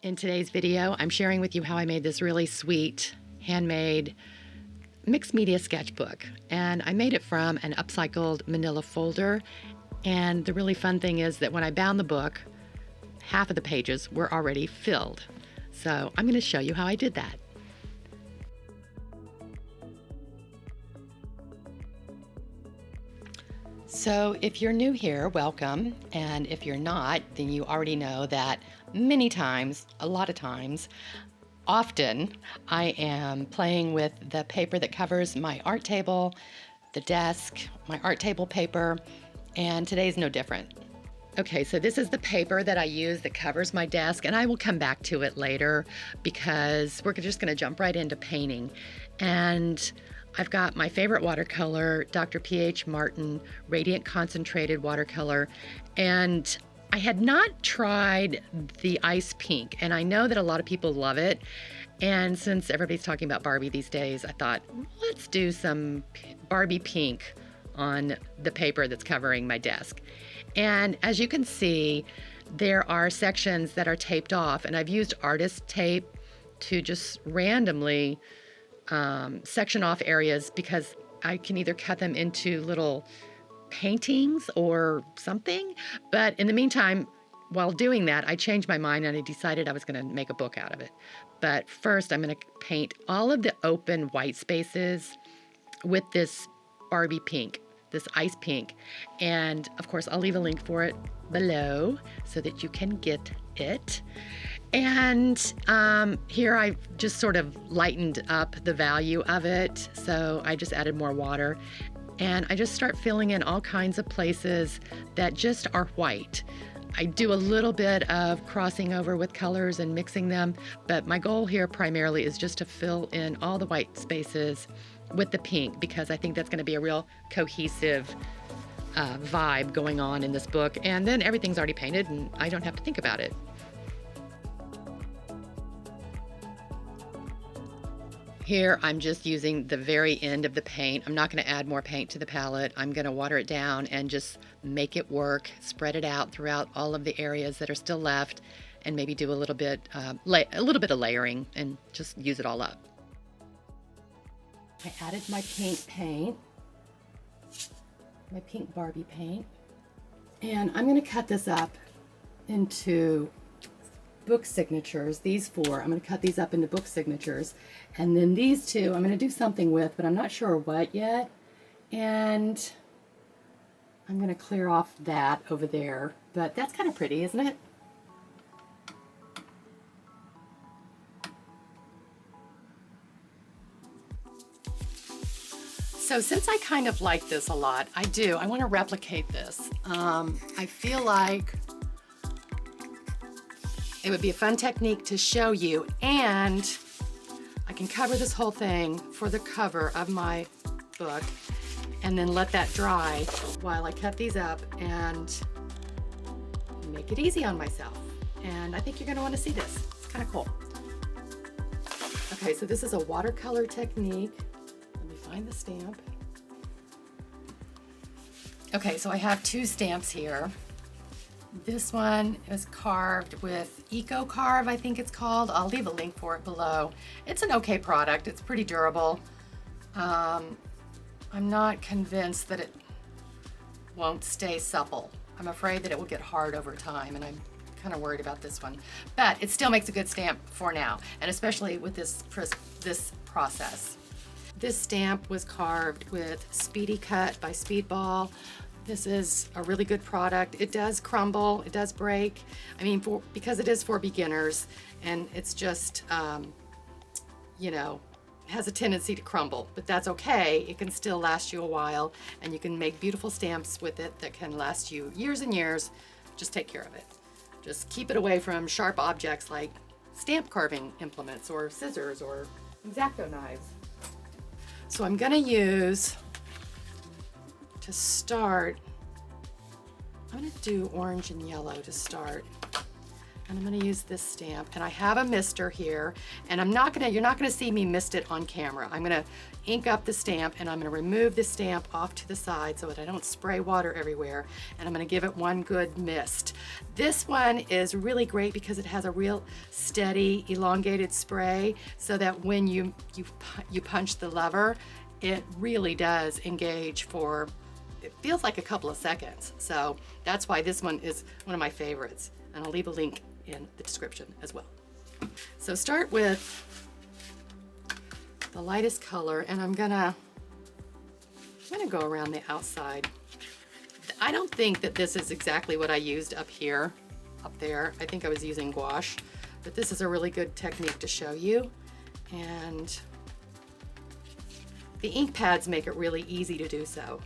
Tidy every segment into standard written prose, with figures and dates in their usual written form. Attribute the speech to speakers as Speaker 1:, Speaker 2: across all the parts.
Speaker 1: In today's video, I'm sharing with you how I made this really sweet, handmade, mixed media sketchbook. And I made it from an upcycled Manila folder. And the really fun thing is that when I bound the book, half of the pages were already filled. So I'm going to show you how I did that. So if you're new here, welcome. And if you're not, then you already know that many times, a lot of times, often, I am playing with the paper that covers my art table, the desk, my art table paper, and today's no different. Okay, so this is the paper that I use that covers my desk, and I will come back to it later because we're just gonna jump right into painting. And I've got my favorite watercolor, Dr. P.H. Martin Radiant Concentrated Watercolor, and I had not tried the ice pink, and I know that a lot of people love it. And since everybody's talking about Barbie these days, I thought, let's do some Barbie pink on the paper that's covering my desk. And as you can see, there are sections that are taped off, and I've used artist tape to just randomly section off areas because I can either cut them into little paintings or something. But in the meantime, while doing that, I changed my mind and I decided I was going to make a book out of it. But first, I'm going to paint all of the open white spaces with this Barbie pink, this ice pink. And of course, I'll leave a link for it below so that you can get it. And here I've just sort of lightened up the value of it. So I just added more water. And I just start filling in all kinds of places that just are white. I do a little bit of crossing over with colors and mixing them, but my goal here primarily is just to fill in all the white spaces with the pink because I think that's going to be a real cohesive vibe going on in this book. And then everything's already painted and I don't have to think about it. Here, I'm just using the very end of the paint. I'm not going to add more paint to the palette. I'm going to water it down and just make it work, spread it out throughout all of the areas that are still left, and maybe do a little bit of layering and just use it all up. I added my pink paint, my pink Barbie paint, and I'm going to cut this up into book signatures. These four, I'm going to cut these up into book signatures, and then these two I'm going to do something with, but I'm not sure what yet. And I'm going to clear off that over there, but that's kind of pretty, isn't it? So since I kind of like this a lot, I want to replicate this. I feel like it would be a fun technique to show you, and I can cover this whole thing for the cover of my book and then let that dry while I cut these up and make it easy on myself. And I think you're going to want to see this. It's kind of cool. Okay, so this is a watercolor technique. Let me find the stamp. Okay, so I have two stamps here. This one is carved with Eco Carve, I think it's called. I'll leave a link for it below. It's an okay product. It's pretty durable. I'm not convinced that it won't stay supple. I'm afraid that it will get hard over time, and I'm kind of worried about this one. But it still makes a good stamp for now, and especially with this process. This stamp was carved with Speedy Cut by Speedball. This is a really good product. It does crumble, it does break. I mean, because it is for beginners, and it's just, has a tendency to crumble, but that's okay. It can still last you a while, and you can make beautiful stamps with it that can last you years and years. Just take care of it. Just keep it away from sharp objects like stamp carving implements or scissors or X-Acto knives. So I'm gonna use, to start, I'm going to do orange and yellow to start. And I'm gonna use this stamp, and I have a mister here, and you're not gonna see me mist it on camera. I'm gonna ink up the stamp, and I'm gonna remove the stamp off to the side so that I don't spray water everywhere, and I'm gonna give it one good mist. This one is really great because it has a real steady, elongated spray, so that when you punch the lever, it really does engage for, it feels like a couple of seconds. So that's why this one is one of my favorites, and I'll leave a link in the description as well. So start with the lightest color, and I'm gonna go around the outside. I don't think that this is exactly what I used up there. I think I was using gouache, but this is a really good technique to show you. And the ink pads make it really easy to do so.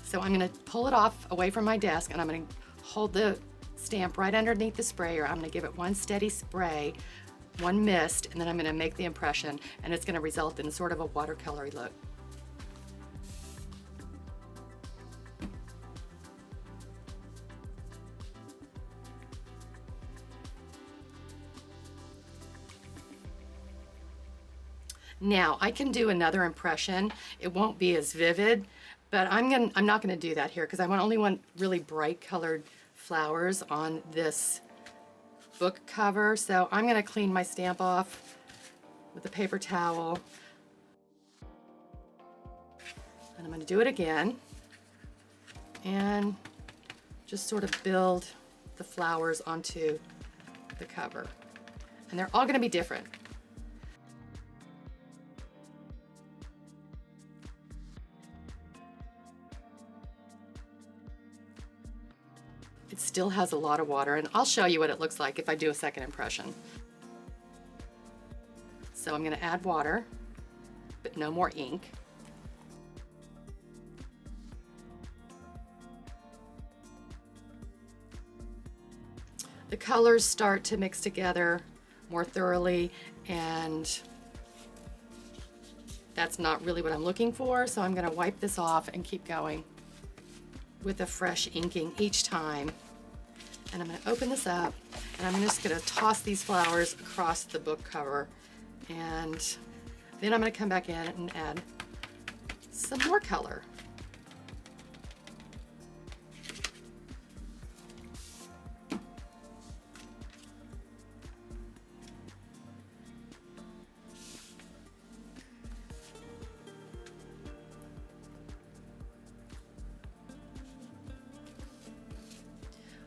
Speaker 1: So I'm gonna pull it off away from my desk, and I'm gonna hold the stamp right underneath the sprayer. I'm gonna give it one steady spray, one mist, and then I'm gonna make the impression, and it's gonna result in sort of a watercolory look. Now I can do another impression. It won't be as vivid, but I'm not gonna do that here because I only want really bright colored flowers on this book cover. So I'm gonna clean my stamp off with a paper towel. And I'm gonna do it again and just sort of build the flowers onto the cover. And they're all gonna be different. It still has a lot of water, and I'll show you what it looks like if I do a second impression. So I'm going to add water, but no more ink. The colors start to mix together more thoroughly, and that's not really what I'm looking for, so I'm going to wipe this off and keep going with a fresh inking each time. And I'm going to open this up, and I'm just going to toss these flowers across the book cover, and then I'm going to come back in and add some more color.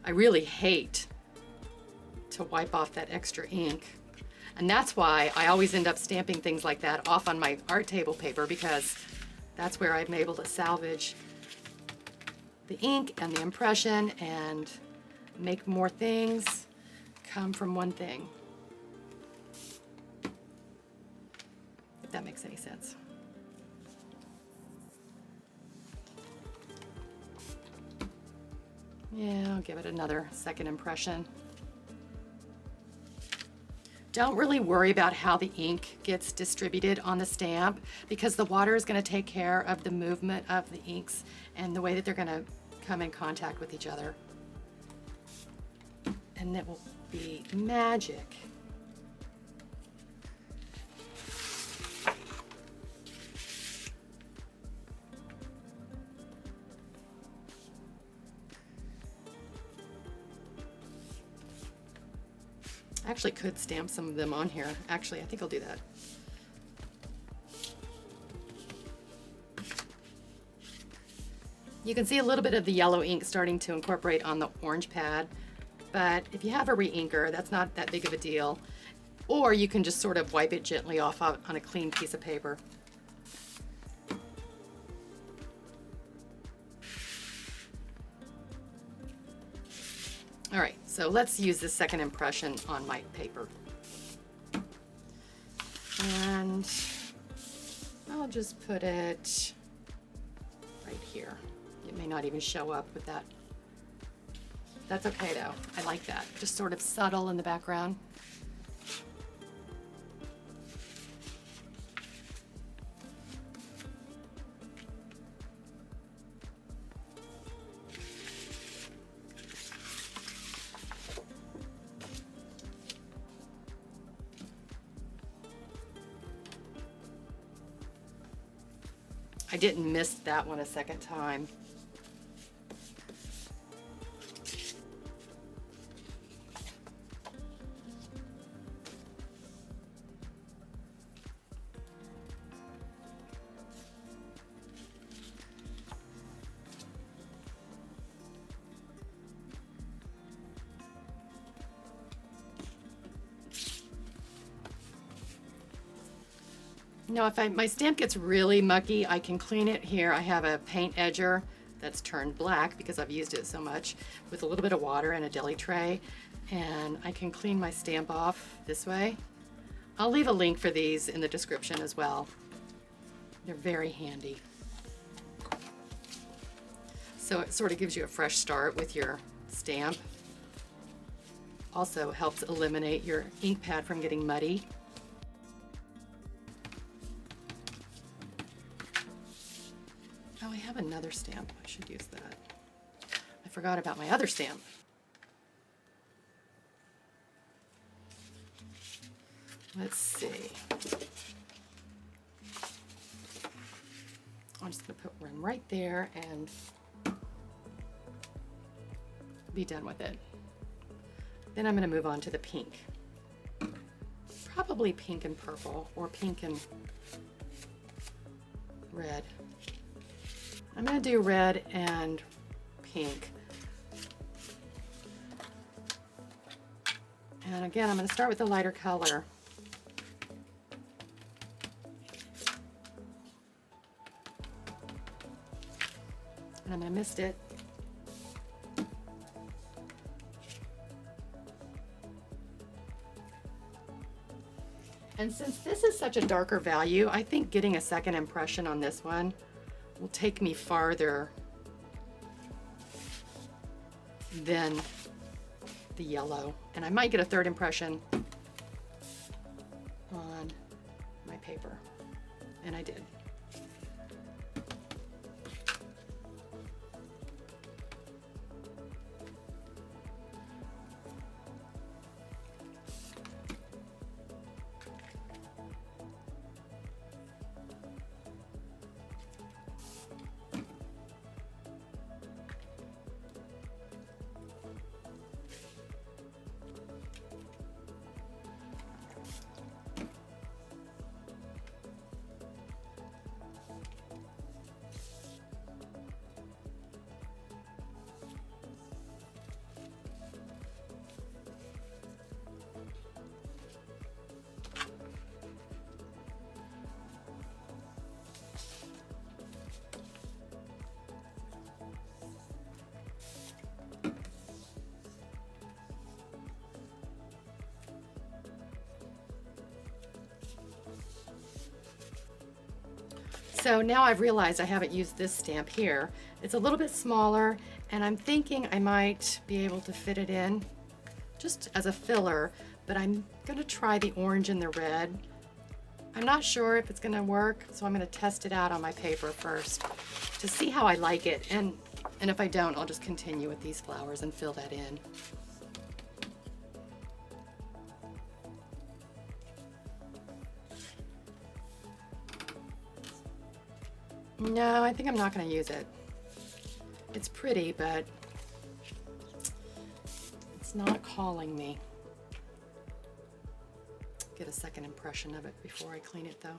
Speaker 1: I really hate to wipe off that extra ink, and that's why I always end up stamping things like that off on my art table paper, because that's where I'm able to salvage the ink and the impression and make more things come from one thing, if that makes any sense. Yeah, I'll give it another second impression. Don't really worry about how the ink gets distributed on the stamp, because the water is going to take care of the movement of the inks and the way that they're going to come in contact with each other. And it will be magic. I actually could stamp some of them on here. Actually, I think I'll do that. You can see a little bit of the yellow ink starting to incorporate on the orange pad, but if you have a re-inker, that's not that big of a deal. Or you can just sort of wipe it gently off on a clean piece of paper. All right, so let's use this second impression on my paper. And I'll just put it right here. It may not even show up with that. That's okay though, I like that. Just sort of subtle in the background. I didn't miss that one a second time. Now if my stamp gets really mucky, I can clean it here. I have a paint edger that's turned black because I've used it so much, with a little bit of water and a deli tray, and I can clean my stamp off this way. I'll leave a link for these in the description as well. They're very handy. So it sort of gives you a fresh start with your stamp. Also helps eliminate your ink pad from getting muddy. Oh, I have another stamp. I should use that. I forgot about my other stamp. Let's see. I'm just going to put one right there and be done with it. Then I'm going to move on to the pink. Probably pink and purple, or pink and red. I'm going to do red and pink. And again, I'm going to start with the lighter color. And I'm going to mist it. And since this is such a darker value, I think getting a second impression on this one will take me farther than the yellow. And I might get a third impression on my paper. And I did. So now I've realized I haven't used this stamp here. It's a little bit smaller, and I'm thinking I might be able to fit it in just as a filler, but I'm gonna try the orange and the red. I'm not sure if it's gonna work, so I'm gonna test it out on my paper first to see how I like it. And if I don't, I'll just continue with these flowers and fill that in. No, I think I'm not going to use it. It's pretty, but it's not calling me. Get a second impression of it before I clean it, though.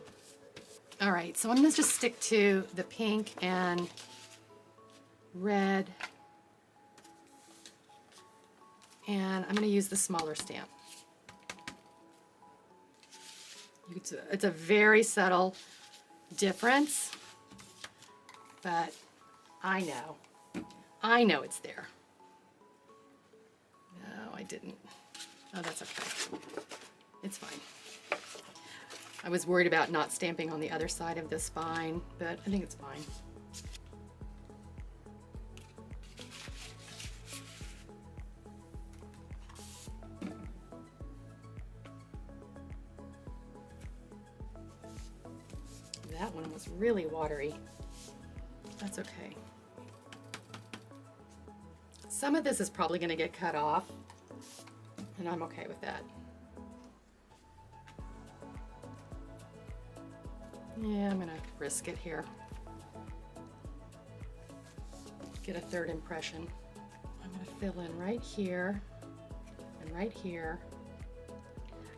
Speaker 1: All right, so I'm going to just stick to the pink and red. And I'm going to use the smaller stamp. It's a very subtle difference. But I know it's there. No, I didn't. Oh, that's okay. It's fine. I was worried about not stamping on the other side of the spine, but I think it's fine. That one was really watery. That's okay. Some of this is probably going to get cut off, and I'm okay with that. Yeah, I'm going to risk it here. get a third impression. I'm going to fill in right here and right here.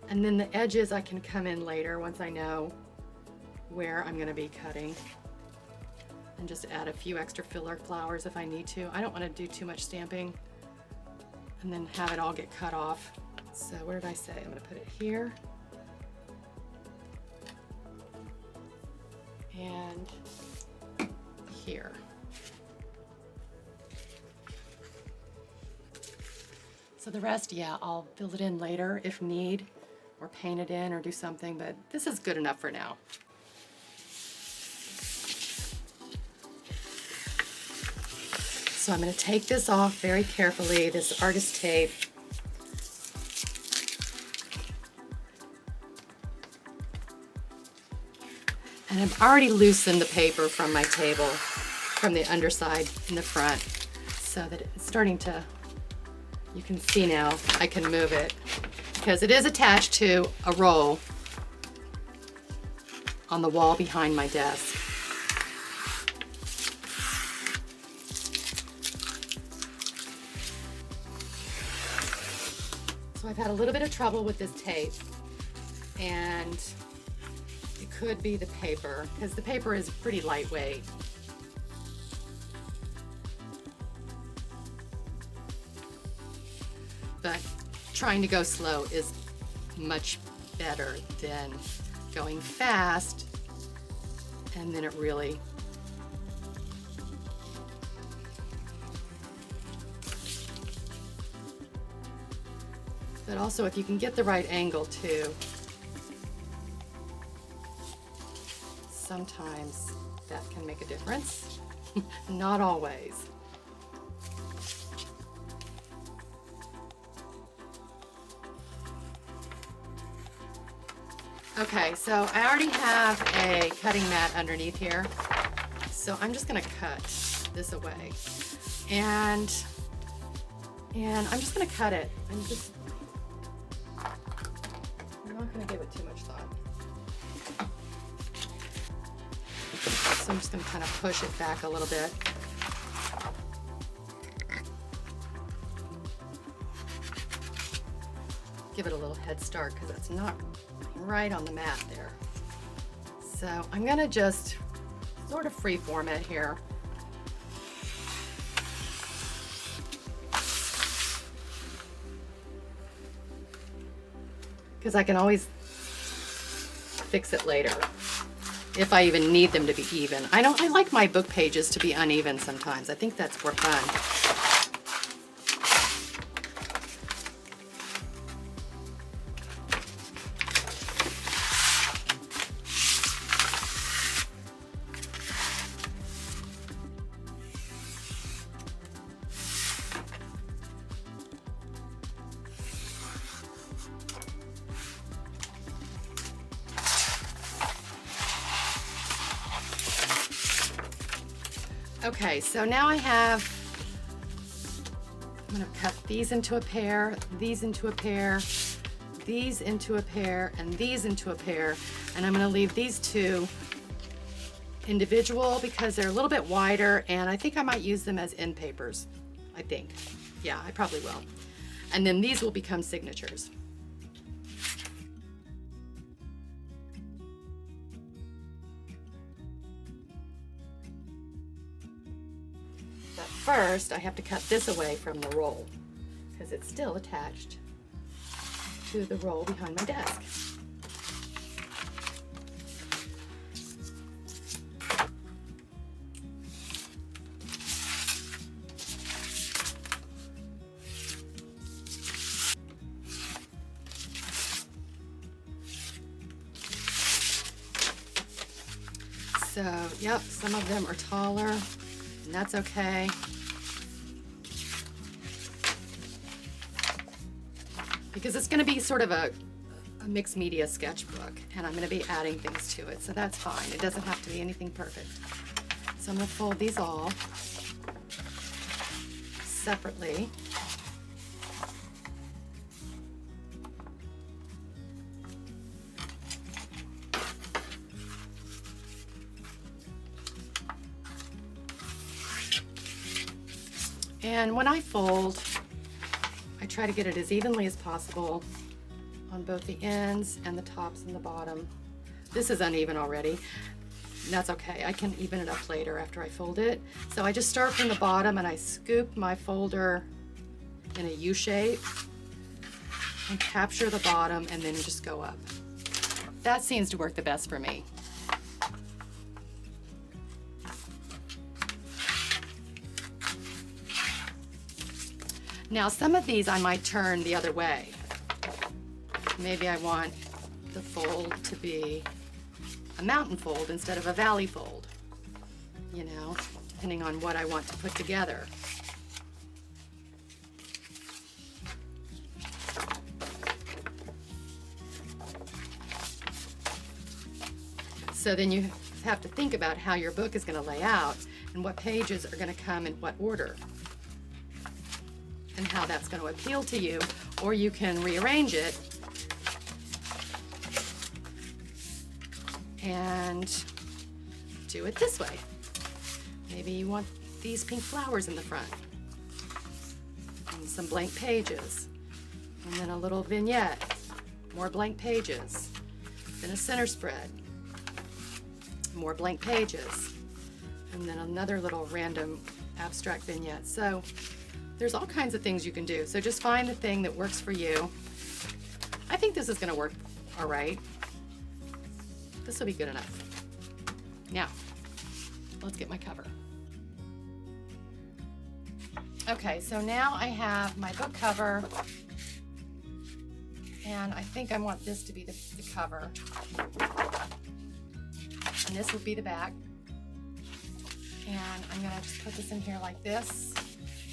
Speaker 1: And then the edges I can come in later once I know where I'm going to be cutting. And just add a few extra filler flowers if I need to. I don't want to do too much stamping and then have it all get cut off. So where did I say? I'm going to put it here. And here. So the rest, yeah, I'll fill it in later if need, or paint it in or do something, but this is good enough for now. So I'm going to take this off very carefully, this artist tape. And I've already loosened the paper from my table, from the underside in the front, so that it's starting to, you can see now, I can move it, because it is attached to a roll on the wall behind my desk. So I've had a little bit of trouble with this tape, and it could be the paper, because the paper is pretty lightweight. But trying to go slow is much better than going fast, and then it really but also if you can get the right angle too, sometimes that can make a difference. Not always. Okay, so I already have a cutting mat underneath here, so I'm just going to cut this away, and I'm just going to cut it. I'm not going to give it too much thought. So I'm just going to kind of push it back a little bit. Give it a little head start because it's not right on the mat there. So I'm going to just sort of freeform it here. Because I can always fix it later if I even need them to be even. I like my book pages to be uneven sometimes. I think that's more fun. Okay, so now I have, I'm going to cut these into a pair, these into a pair, these into a pair, and these into a pair, and I'm going to leave these two individual because they're a little bit wider, and I think I might use them as end papers. I think. Yeah, I probably will. And then these will become signatures. First, I have to cut this away from the roll because it's still attached to the roll behind my desk. So, yep, some of them are taller, and that's okay. Because it's going to be sort of a mixed media sketchbook, and I'm going to be adding things to it, so that's fine. It doesn't have to be anything perfect. So I'm going to fold these all separately. And when I fold, I try to get it as evenly as possible on both the ends and the tops and the bottom. This is uneven already. That's okay, I can even it up later after I fold it. So I just start from the bottom and I scoop my folder in a U shape and capture the bottom and then just go up. That seems to work the best for me. Now some of these I might turn the other way. Maybe I want the fold to be a mountain fold instead of a valley fold, you know, depending on what I want to put together. So then you have to think about how your book is going to lay out and what pages are going to come in what order and how that's going to appeal to you, or you can rearrange it and do it this way. Maybe you want these pink flowers in the front and some blank pages and then a little vignette, more blank pages, then a center spread, more blank pages, and then another little random abstract vignette. So there's all kinds of things you can do. So just find the thing that works for you. I think this is going to work all right. This will be good enough. Now, let's get my cover. Okay, so now I have my book cover, and I think I want this to be the cover. And this will be the back. And I'm going to just put this in here like this.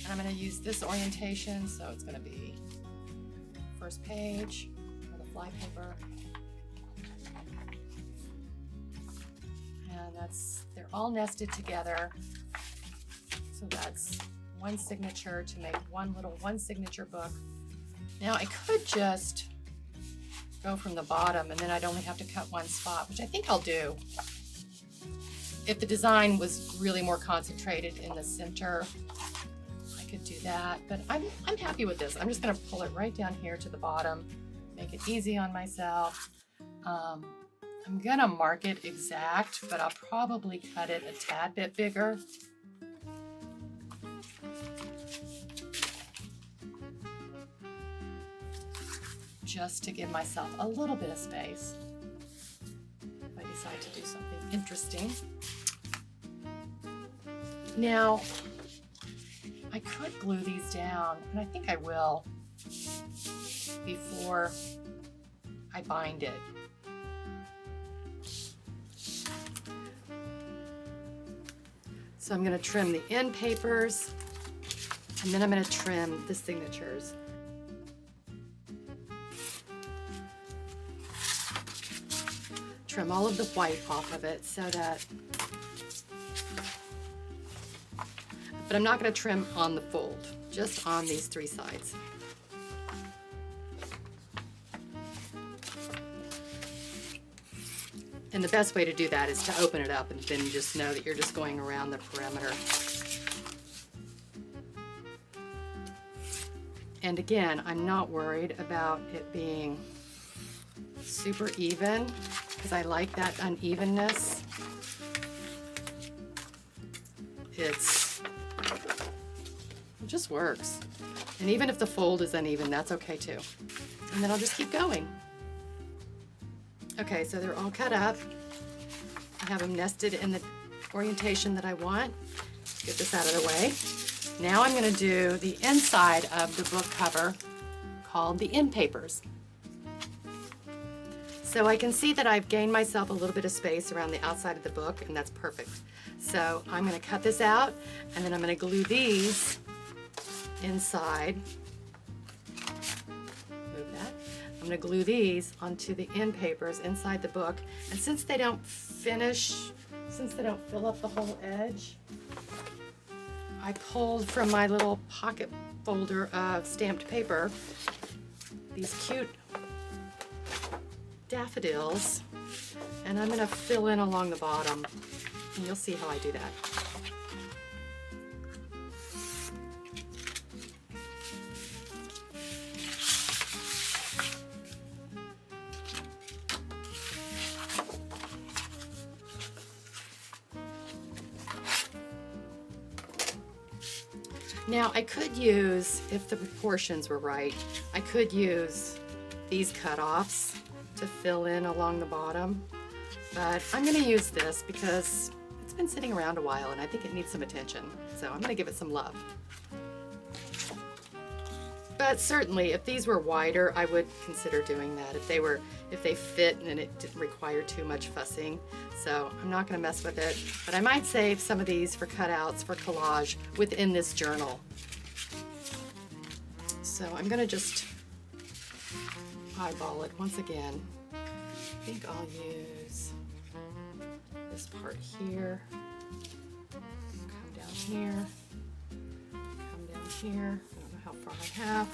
Speaker 1: And I'm going to use this orientation, so it's going to be first page for the fly paper. And they're all nested together. So that's one signature to make one signature book. Now I could just go from the bottom and then I'd only have to cut one spot, which I think I'll do. If the design was really more concentrated in the center, I could do that, but I'm happy with this. I'm just gonna pull it right down here to the bottom, make it easy on myself. I'm gonna mark it exact, but I'll probably cut it a tad bit bigger. Just to give myself a little bit of space if I decide to do something interesting. Now, I could glue these down, and I think I will before I bind it. So I'm going to trim the end papers, and then I'm going to trim the signatures. Trim all of the white off of it so that, but I'm not going to trim on the fold, just on these three sides. And the best way to do that is to open it up and then just know that you're just going around the perimeter. And again, I'm not worried about it being super even because I like that unevenness. It just works. And even if the fold is uneven, that's okay too. And then I'll just keep going. Okay, so they're all cut up. I have them nested in the orientation that I want. Let's get this out of the way. Now I'm going to do the inside of the book cover called the end papers. So I can see that I've gained myself a little bit of space around the outside of the book, and that's perfect. So I'm going to cut this out, and then I'm going to glue these inside. Move that. I'm going to glue these onto the end papers inside the book, and since they don't fill up the whole edge, I pulled from my little pocket folder of stamped paper these cute daffodils, and I'm going to fill in along the bottom, and you'll see how I do that. Now I could use, if the proportions were right, I could use these cutoffs to fill in along the bottom, but I'm going to use this because it's been sitting around a while and I think it needs some attention, so I'm going to give it some love. But certainly if these were wider, I would consider doing that if they fit and it didn't require too much fussing. So I'm not going to mess with it, but I might save some of these for cutouts for collage within this journal. So I'm going to just eyeball it once again. I think I'll use this part here, come down here, come down here. I don't know how far I have.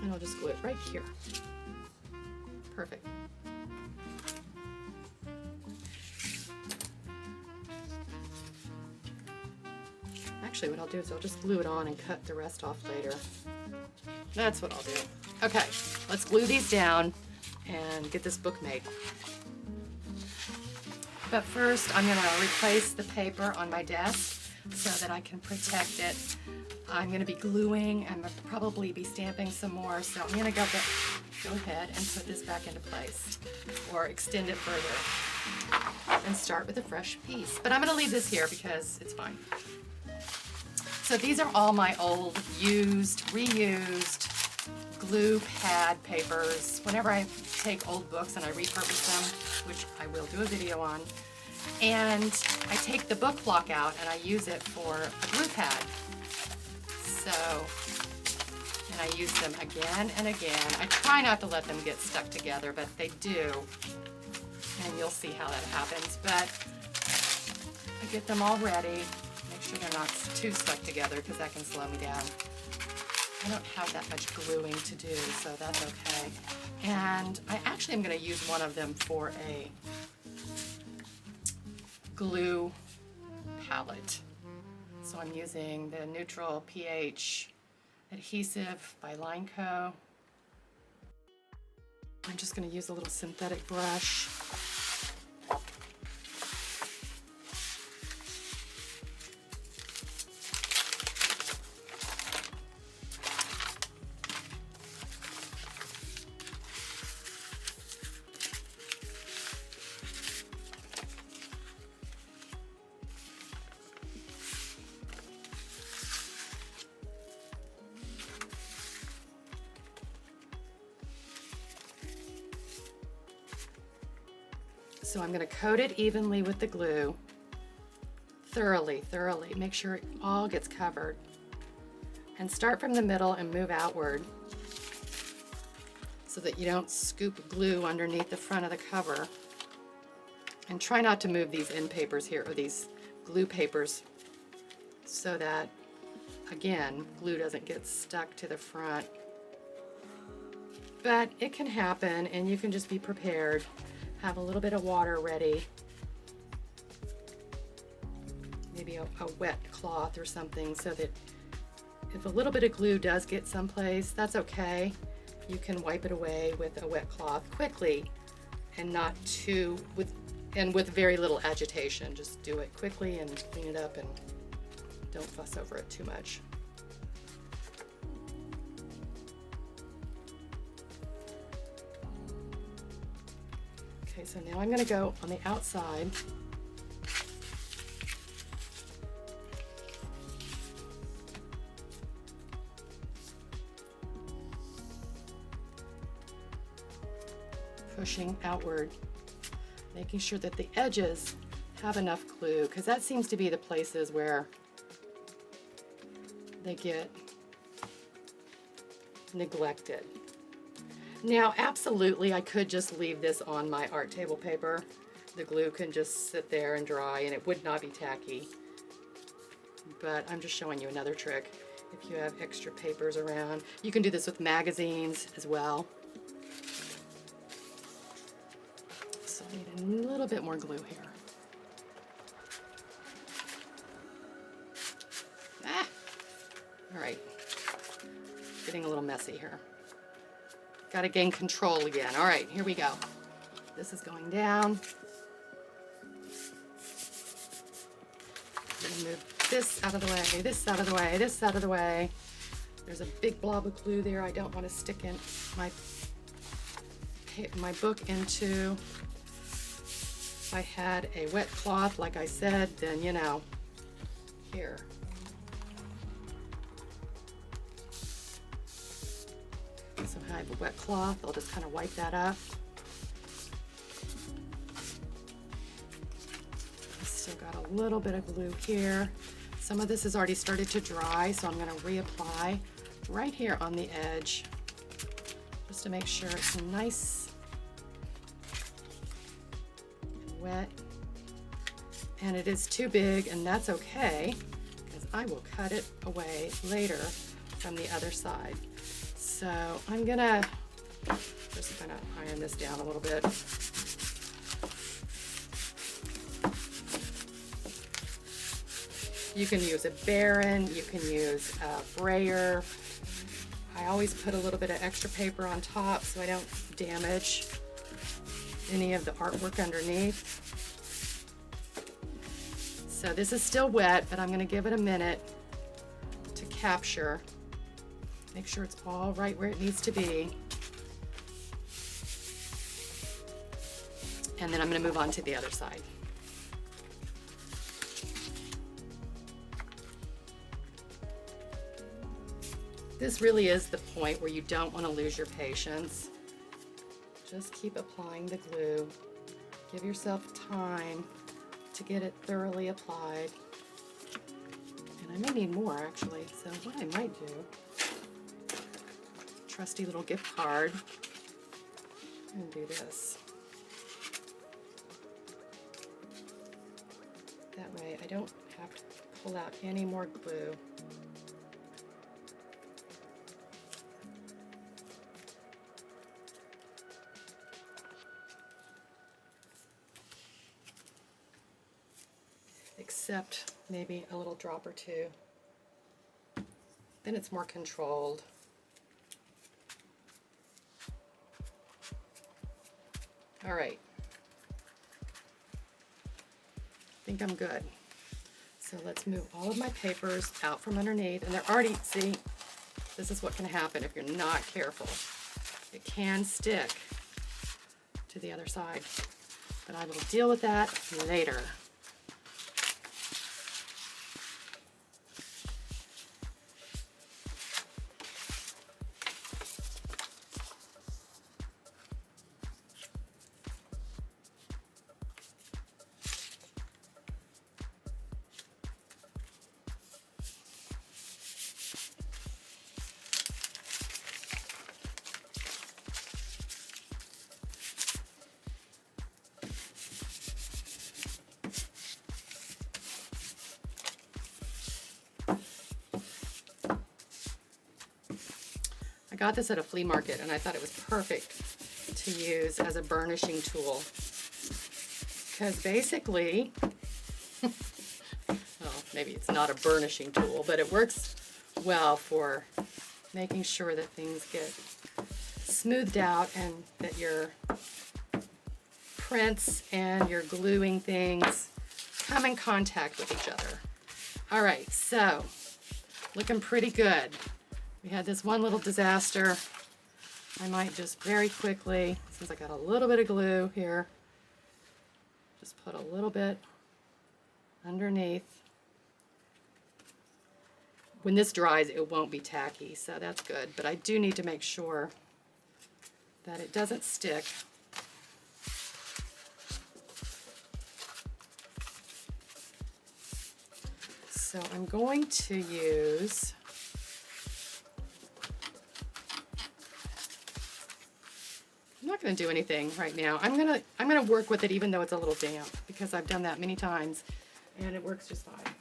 Speaker 1: And I'll just glue it right here. Perfect. Actually, what I'll do is I'll just glue it on and cut the rest off later. That's what I'll do. Okay, let's glue these down and get this book made. But first, I'm going to replace the paper on my desk so that I can protect it. I'm going to be gluing and probably be stamping some more, so I'm going to go ahead and put this back into place or extend it further and start with a fresh piece. But I'm going to leave this here because it's fine. So these are all my old used, reused glue pad papers. Whenever I take old books and I repurpose them, which I will do a video on, and I take the book block out and I use it for a glue pad. So, and I use them again and again. I try not to let them get stuck together, but they do. And you'll see how that happens. But I get them all ready. Make sure they're not too stuck together because that can slow me down. I don't have that much gluing to do, so that's okay. And I actually am going to use one of them for a glue palette. So I'm using the Neutral pH adhesive by Line Co. I'm just going to use a little synthetic brush. So I'm going to coat it evenly with the glue, thoroughly. Make sure it all gets covered. And start from the middle and move outward so that you don't scoop glue underneath the front of the cover. And try not to move these end papers here, or these glue papers, so that, again, glue doesn't get stuck to the front. But it can happen, and you can just be prepared. Have a little bit of water ready, maybe a wet cloth or something, so that if a little bit of glue does get someplace, that's okay. You can wipe it away with a wet cloth quickly and with very little agitation. Just do it quickly and clean it up and don't fuss over it too much. Okay, so now I'm going to go on the outside. Pushing outward, making sure that the edges have enough glue, because that seems to be the places where they get neglected. Now, absolutely, I could just leave this on my art table paper. The glue can just sit there and dry, and it would not be tacky. But I'm just showing you another trick. If you have extra papers around, you can do this with magazines as well. So I need a little little bit more glue here. Ah! All right, getting a little messy here. Got to gain control again. All right, here we go. This is going down. I'm gonna move this out of the way, this out of the way, this out of the way. There's a big blob of glue there. I don't want to stick in my book into. If I had a wet cloth, like I said, then you know, here. So I have a wet cloth. I'll just kind of wipe that up. Still got a little bit of glue here. Some of this has already started to dry, so I'm going to reapply right here on the edge just to make sure it's nice and wet. And it is too big, and that's okay, because I will cut it away later from the other side. So I'm gonna just kind of iron this down a little bit. You can use a Baron, you can use a brayer. I always put a little bit of extra paper on top so I don't damage any of the artwork underneath. So this is still wet, but I'm going to give it a minute to capture. Make sure it's all right where it needs to be. And then I'm going to move on to the other side. This really is the point where you don't want to lose your patience. Just keep applying the glue. Give yourself time to get it thoroughly applied. And I may need more actually, so what I might do, trusty little gift card, and do this. That way I don't have to pull out any more glue. Except maybe a little drop or two. Then it's more controlled. All right. I think I'm good. So let's move all of my papers out from underneath. And they're already, see, this is what can happen if you're not careful. It can stick to the other side. But I will deal with that later. I got this at a flea market and I thought it was perfect to use as a burnishing tool. Because basically, well, maybe it's not a burnishing tool, but it works well for making sure that things get smoothed out and that your prints and your gluing things come in contact with each other. All right, so looking pretty good. We had this one little disaster. I might just very quickly, since I got a little bit of glue here, just put a little bit underneath. When this dries, it won't be tacky, so that's good. But I do need to make sure that it doesn't stick. So I'm going to use I'm not going to do anything right now. I'm gonna work with it even though it's a little damp, because I've done that many times and it works just fine.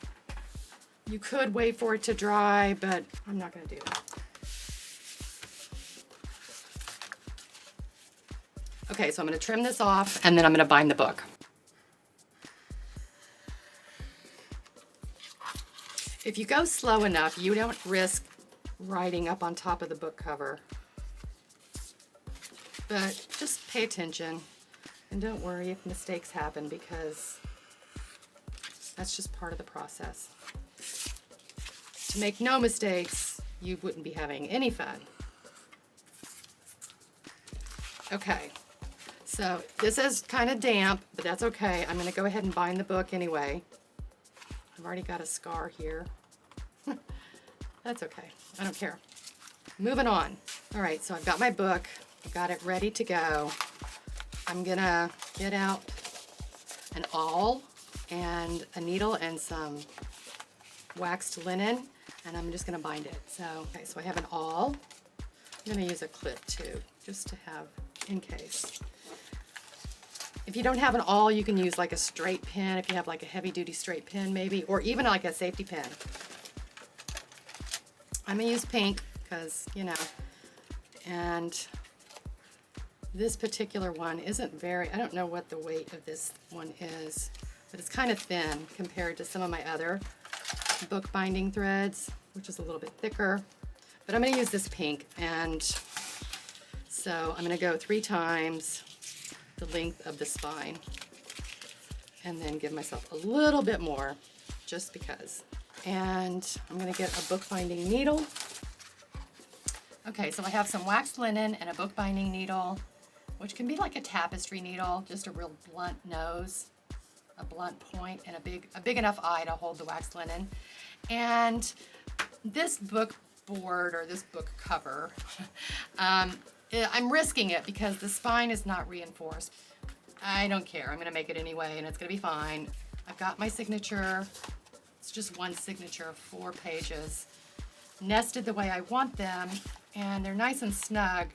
Speaker 1: You could wait for it to dry, but I'm not going to do that. Okay, so I'm going to trim this off and then I'm going to bind the book. If you go slow enough, you don't risk writing up on top of the book cover. But just pay attention and don't worry if mistakes happen, because that's just part of the process. To make no mistakes, you wouldn't be having any fun. Okay, so this is kind of damp, but that's okay. I'm going to go ahead and bind the book anyway. I've already got a scar here. That's okay. I don't care. Moving on. All right, so I've got my book. I've got it ready to go. I'm going to get out an awl and a needle and some waxed linen, and I'm just going to bind it. So, okay, so I have an awl. I'm going to use a clip too, just to have in case. If you don't have an awl, you can use like a straight pin, if you have like a heavy duty straight pin maybe, or even like a safety pin. I'm gonna use pink because, you know, and this particular one isn't very, I don't know what the weight of this one is, but it's kind of thin compared to some of my other bookbinding threads, which is a little bit thicker. But I'm gonna use this pink, and so I'm going to go 3 times the length of the spine and then give myself a little bit more just because. And I'm going to get a bookbinding needle. Okay, so I have some waxed linen and a bookbinding needle, which can be like a tapestry needle, just a real blunt nose, a blunt point, and a big enough eye to hold the waxed linen. And this book board, or this book cover, I'm risking it because the spine is not reinforced. I don't care. I'm going to make it anyway, and it's going to be fine. I've got my signature. It's just one signature of 4 pages, nested the way I want them, and they're nice and snug.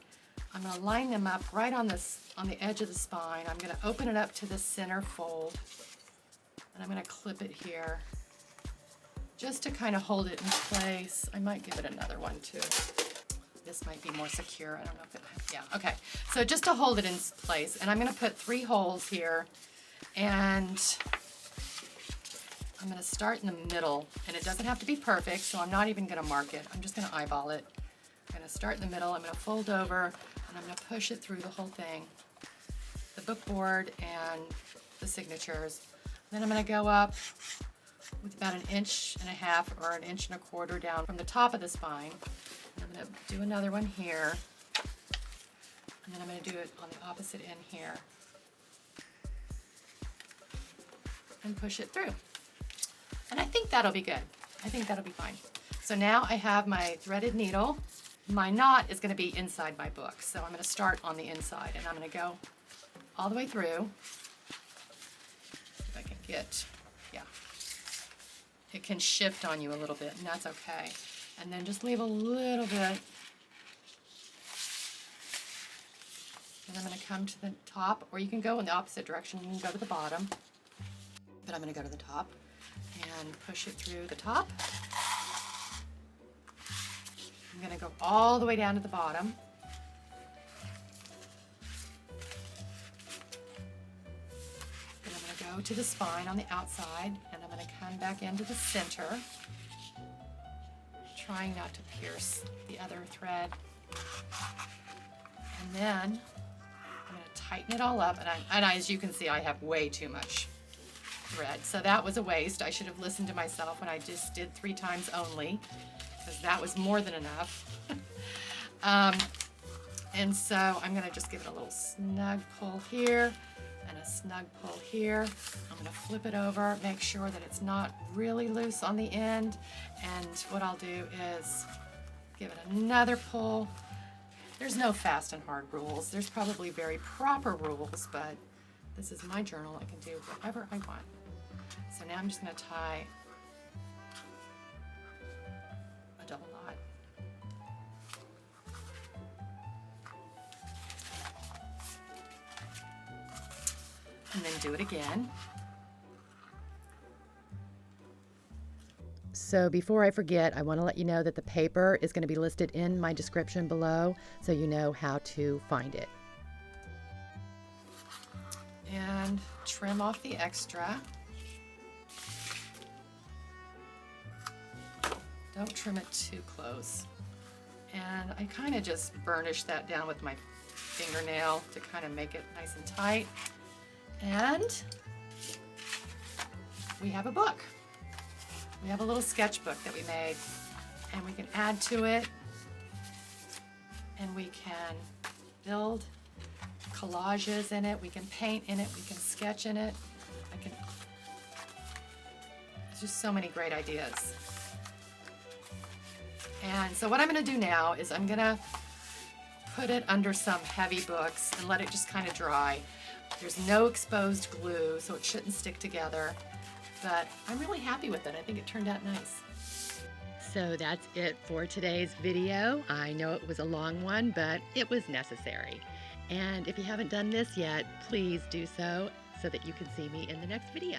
Speaker 1: I'm going to line them up right on the edge of the spine. I'm going to open it up to the center fold, and I'm going to clip it here just to kind of hold it in place. I might give it another one too. This might be more secure. I don't know if it, yeah, okay. So just to hold it in place, and I'm going to put 3 holes here, and I'm going to start in the middle, and it doesn't have to be perfect, so I'm not even going to mark it. I'm just going to eyeball it. I'm going to start in the middle. I'm going to fold over, and I'm going to push it through the whole thing, the book board and the signatures. Then I'm going to go up with about 1.5 inches or 1.25 inches down from the top of the spine. I'm going to do another one here, and then I'm going to do it on the opposite end here and push it through. And I think that'll be good. I think that'll be fine. So now I have my threaded needle. My knot is going to be inside my book, so I'm going to start on the inside, and I'm going to go all the way through. If I can get, yeah. It can shift on you a little bit, and that's okay. And then just leave a little bit. And I'm going to come to the top, or you can go in the opposite direction. You can go to the bottom. But I'm going to go to the top and push it through the top. I'm going to go all the way down to the bottom. And I'm going to go to the spine on the outside, and I'm going to come back into the center, trying not to pierce the other thread. And then I'm going to tighten it all up, and as you can see, I have way too much thread, so that was a waste. I should have listened to myself when I just did 3 times only, because that was more than enough. And so I'm going to just give it a little snug pull here and a snug pull here. I'm going to flip it over, make sure that it's not really loose on the end, and what I'll do is give it another pull. There's no fast and hard rules. There's probably very proper rules, but this is my journal. I can do whatever I want. So now I'm just going to tie a double knot. And then do it again. So before I forget, I want to let you know that the paper is going to be listed in my description below, so you know how to find it. And trim off the extra. Don't trim it too close. And I kind of just burnish that down with my fingernail to kind of make it nice and tight. And we have a book. We have a little sketchbook that we made, and we can add to it, and we can build collages in it, we can paint in it, we can sketch in it. There's just so many great ideas. And so what I'm going to do now is I'm going to put it under some heavy books and let it just kind of dry. There's no exposed glue, so it shouldn't stick together. But I'm really happy with it. I think it turned out nice. So that's it for today's video. I know it was a long one, but it was necessary. And if you haven't done this yet, please do so that you can see me in the next video.